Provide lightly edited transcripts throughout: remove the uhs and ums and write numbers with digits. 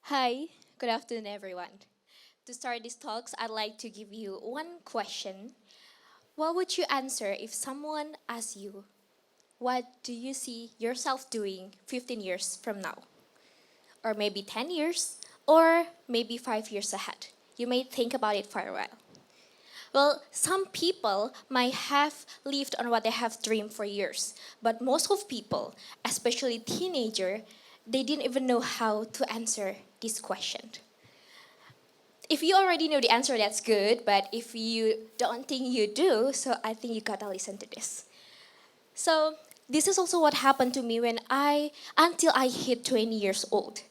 Hi, good afternoon, everyone. To start these talks, I'd like to give you one question. What would you answer if someone asks you, what do you see yourself doing 15 years from now? Or maybe 10 years? Or maybe 5 years ahead? You may think about it for a while. Well, some people might have lived on what they have dreamed for years, but most of people, especially teenager, they didn't even know how to answer this question. If you already know the answer, that's good. But if you don't think you do, so I think you gotta listen to this. So this is also what happened to me until I hit 20 years old.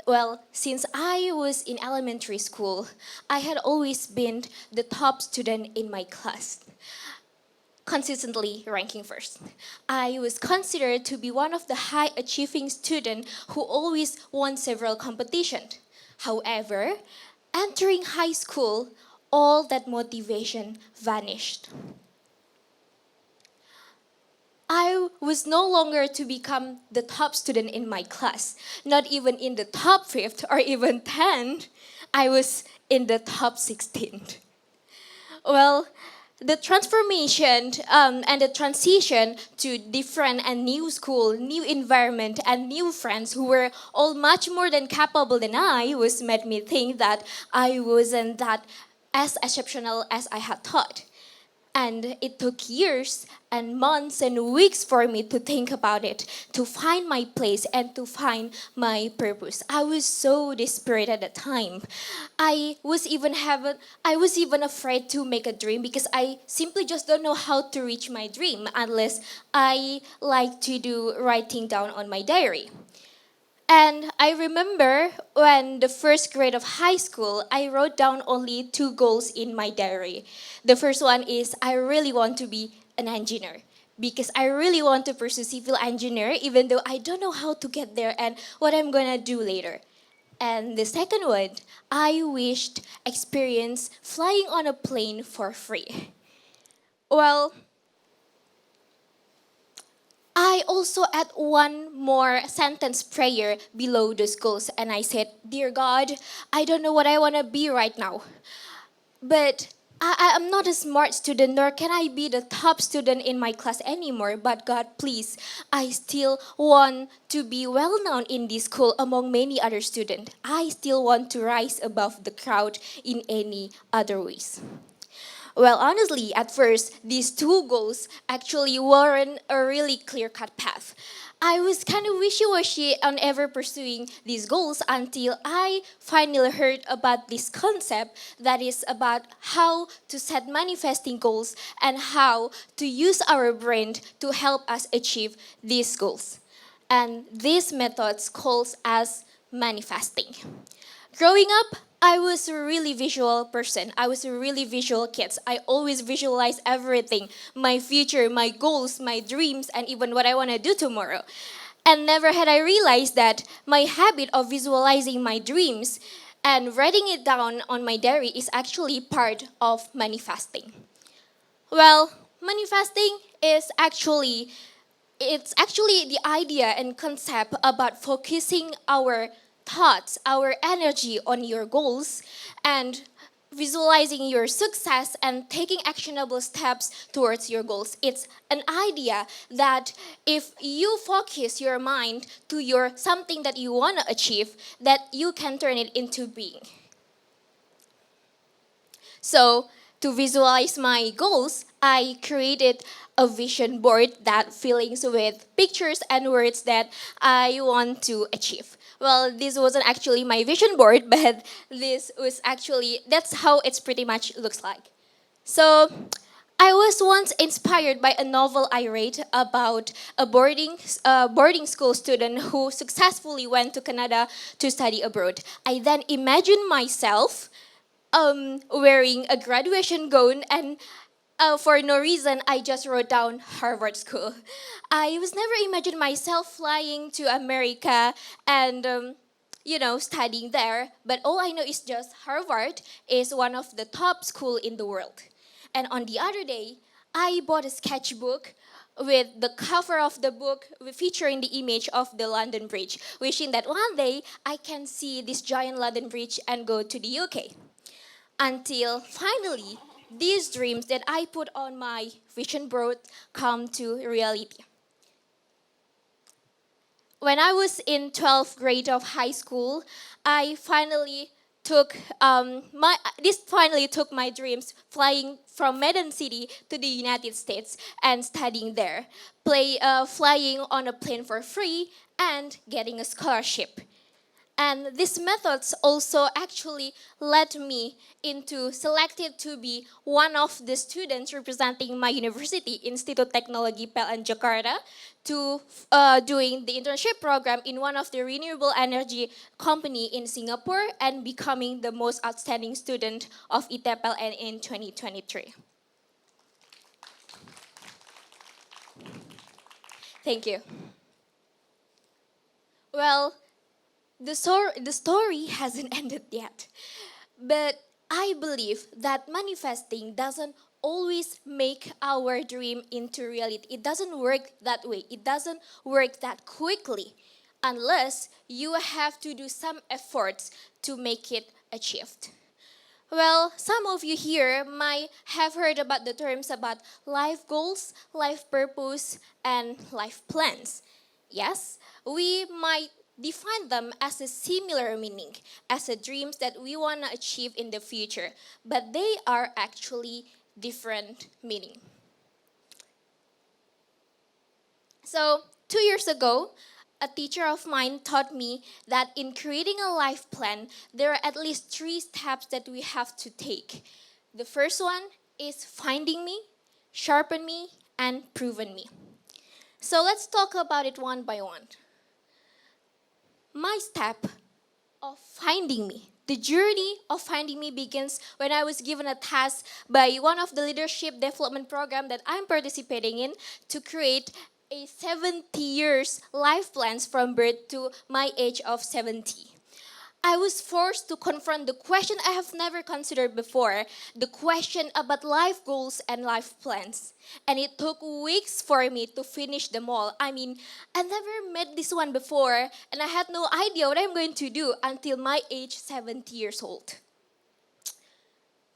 Well, since I was in elementary school, I had always been the top student in my class, consistently ranking first. I was considered to be one of the high achieving students who always won several competitions. However, entering high school, all that motivation vanished. I was no longer to become the top student in my class, not even in the top 5th or even 10th. I was in the top 16th. Well, the transformation and the transition to different and new school, new environment, and new friends who were all much more than capable than I was made me think that I wasn't that as exceptional as I had thought. And it took years and months and weeks for me to think about it, to find my place and to find my purpose. I was so desperate at the time. I was even afraid to make a dream because I simply just don't know how to reach my dream unless I like to do writing down on my diary. And I remember when the first grade of high school, I wrote down only two goals in my diary. The first one is I really want to be an engineer because I really want to pursue civil engineer even though I don't know how to get there and what I'm gonna do later. And the second one, I wished experience flying on a plane for free. Well, I also add one more sentence prayer below those goals, and I said, Dear God, I don't know what I want to be right now, but I am not a smart student, nor can I be the top student in my class anymore. But God, please, I still want to be well known in this school among many other students. I still want to rise above the crowd in any other ways. Well, honestly, at first, these two goals actually weren't a really clear cut path. I was kind of wishy washy on ever pursuing these goals until I finally heard about this concept that is about how to set manifesting goals and how to use our brain to help us achieve these goals. And these methods calls as manifesting. Growing up, I was a really visual person. I was a really visual kid. I always visualize everything, my future, my goals, my dreams, and even what I want to do tomorrow. And never had I realized that my habit of visualizing my dreams and writing it down on my diary is actually part of manifesting. Well, manifesting is actually it's actually the idea and concept about focusing our thoughts, our energy on your goals and visualizing your success and taking actionable steps towards your goals. It's an idea that if you focus your mind to your something that you want to achieve, that you can turn it into being. So, to visualize my goals, I created a vision board that fills with pictures and words that I want to achieve. Well, this wasn't actually my vision board, but that's how it's pretty much looks like. So, I was once inspired by a novel I read about a boarding school student who successfully went to Canada to study abroad. I then imagined myself wearing a graduation gown and for no reason I just wrote down Harvard School. I was never imagined myself flying to America and studying there, but all I know is just Harvard is one of the top school in the world. And on the other day, I bought a sketchbook with the cover of the book featuring the image of the London Bridge, wishing that one day I can see this giant London Bridge and go to the UK. Until finally, these dreams that I put on my vision board come to reality. When I was in 12th grade of high school, I finally took finally took my dreams flying from Medan City to the United States and studying there, flying on a plane for free and getting a scholarship. And these methods also actually led me into selected to be one of the students representing my university, Institut Teknologi PLN Jakarta, to doing the internship program in one of the renewable energy company in Singapore and becoming the most outstanding student of ITPLN in 2023. Thank you. Well, the story hasn't ended yet. But I believe that manifesting doesn't always make our dream into reality. It doesn't work that way. It doesn't work that quickly unless you have to do some efforts to make it achieved. Well, some of you here might have heard about the terms about life goals, life purpose, and life plans. Yes, we might define them as a similar meaning as the dreams that we want to achieve in the future, but they are actually different meaning. So, 2 years ago, a teacher of mine taught me that in creating a life plan, there are at least 3 steps that we have to take. The first one is finding me, sharpen me, and proven me. So let's talk about it one by one. My step of finding me. The journey of finding me begins when I was given a task by one of the leadership development program that I'm participating in to create a 70 years life plans from birth to my age of 70. I was forced to confront the question I have never considered before, the question about life goals and life plans. And it took weeks for me to finish them all. I mean, I never met this one before, and I had no idea what I'm going to do until my age 70 years old.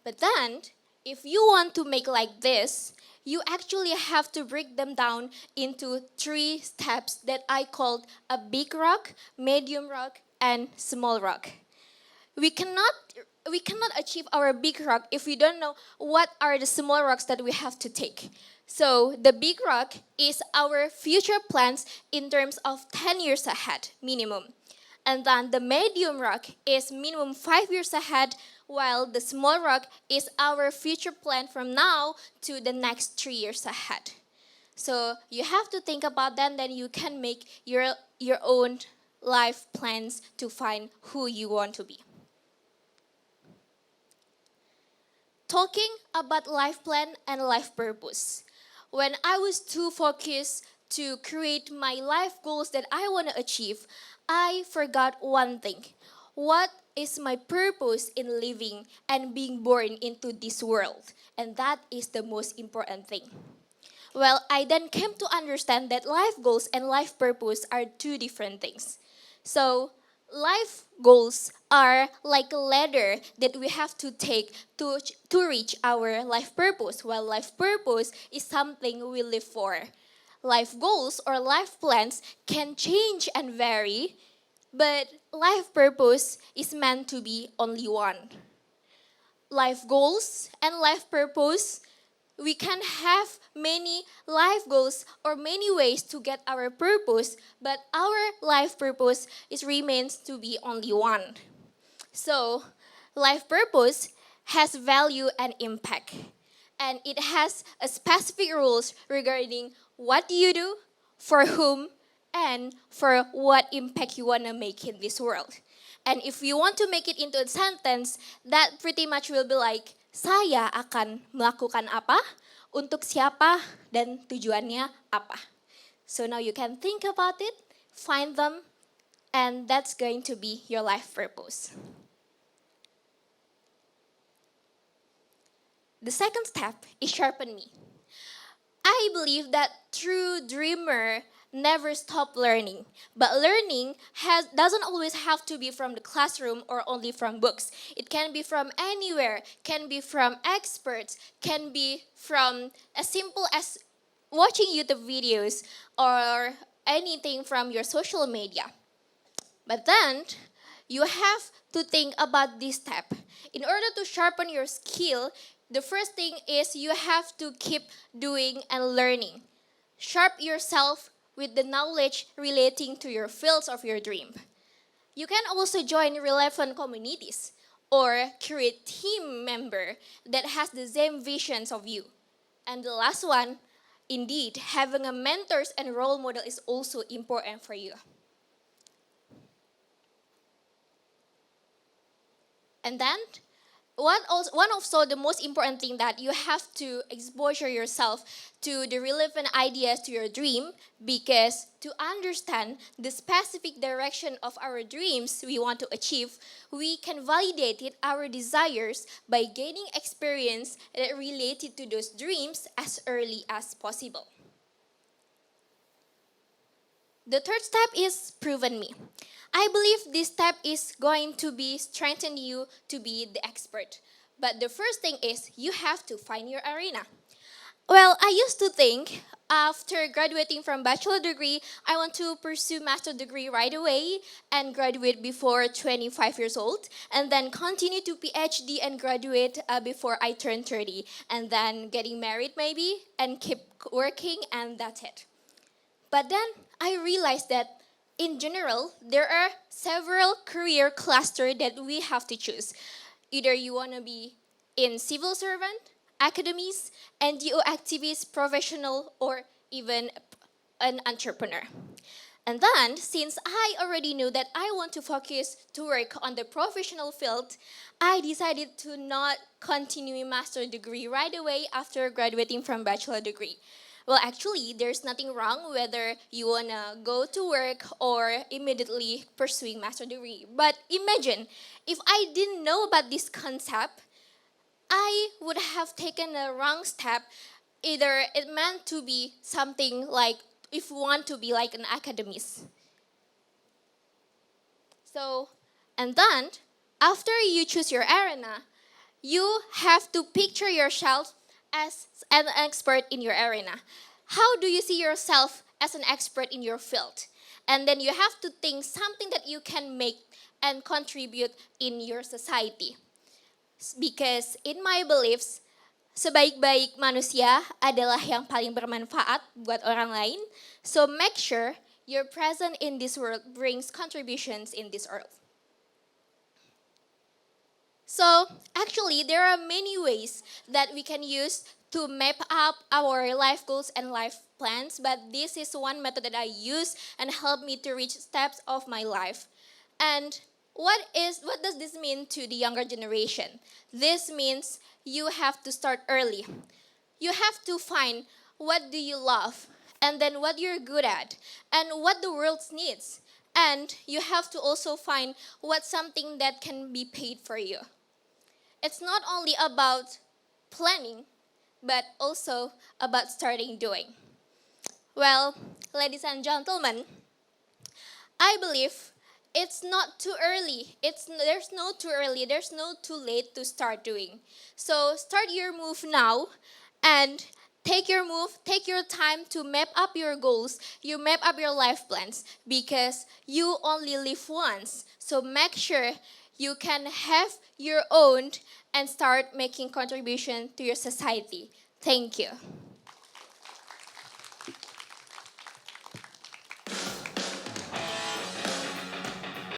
But then, if you want to make like this, you actually have to break them down into 3 steps that I called a big rock, medium rock, and small rock. We cannot we cannot achieve our big rock if we don't know what are the small rocks that we have to take. So the big rock is our future plans in terms of 10 years ahead minimum. And then the medium rock is minimum 5 years ahead, while the small rock is our future plan from now to the next 3 years ahead. So you have to think about that, then you can make your own life plans to find who you want to be. Talking about life plan and life purpose. When I was too focused to create my life goals that I want to achieve, I forgot one thing. What is my purpose in living and being born into this world? And that is the most important thing. Well, I then came to understand that life goals and life purpose are 2 different things. So, life goals are like a ladder that we have to take to reach our life purpose, while life purpose is something we live for. Life goals or life plans can change and vary, but life purpose is meant to be only one. Life goals and life purpose, we can have many life goals or many ways to get our purpose, but our life purpose remains to be only one. So, life purpose has value and impact, and it has a specific rules regarding what you do, for whom, and for what impact you want to make in this world. And if you want to make it into a sentence, that pretty much will be like, saya akan melakukan apa, untuk siapa, dan tujuannya apa. So now you can think about it, find them, and that's going to be your life purpose. The second step is sharpen me. I believe that true dreamer never stop learning, but learning doesn't always have to be from the classroom or only from books. It can be from anywhere, can be from experts, can be from as simple as watching YouTube videos or anything from your social media. But then you have to think about this step. In order to sharpen your skill, the first thing is you have to keep doing and learning. Sharp yourself with the knowledge relating to your fields of your dream. You can also join relevant communities or create team member that has the same visions of you. And the last one, indeed, having a mentors and role model is also important for you. And then one also the most important thing that you have to exposure yourself to the relevant ideas to your dream, because to understand the specific direction of our dreams we want to achieve, we can validate it, our desires, by gaining experience that related to those dreams as early as possible. The third step is proven me. I believe this step is going to be strengthen you to be the expert. But the first thing is you have to find your arena. Well, I used to think after graduating from bachelor degree, I want to pursue master degree right away and graduate before 25 years old, and then continue to PhD and graduate before I turn 30, and then getting married maybe and keep working, and that's it. But then I realized that in general, there are several career clusters that we have to choose. Either you want to be in civil servant, academies, NGO activist, professional, or even an entrepreneur. And then, since I already knew that I want to focus to work on the professional field, I decided to not continue a master degree right away after graduating from bachelor degree. Well, actually, there's nothing wrong whether you wanna go to work or immediately pursuing master degree. But imagine, if I didn't know about this concept, I would have taken a wrong step. Either it meant to be something like if you want to be like an academist. So, and then after you choose your arena, you have to picture yourself as an expert in your arena. How do you see yourself as an expert in your field? And then you have to think something that you can make and contribute in your society. Because in my beliefs, sebaik-baik manusia adalah yang paling bermanfaat buat orang lain. So make sure your presence in this world brings contributions in this world. So actually, there are many ways that we can use to map up our life goals and life plans, but this is one method that I use and helped me to reach steps of my life. And what does this mean to the younger generation? This means you have to start early. You have to find what do you love, and then what you're good at, and what the world needs. And you have to also find what's something that can be paid for you. It's not only about planning, but also about starting doing. Well, ladies and gentlemen, I believe it's not too early. There's no too early, there's no too late to start doing. So start your move now and take your move, take your time to map up your goals, you map up your life plans, because you only live once. So make sure you can have your own and start making contribution to your society. Thank you.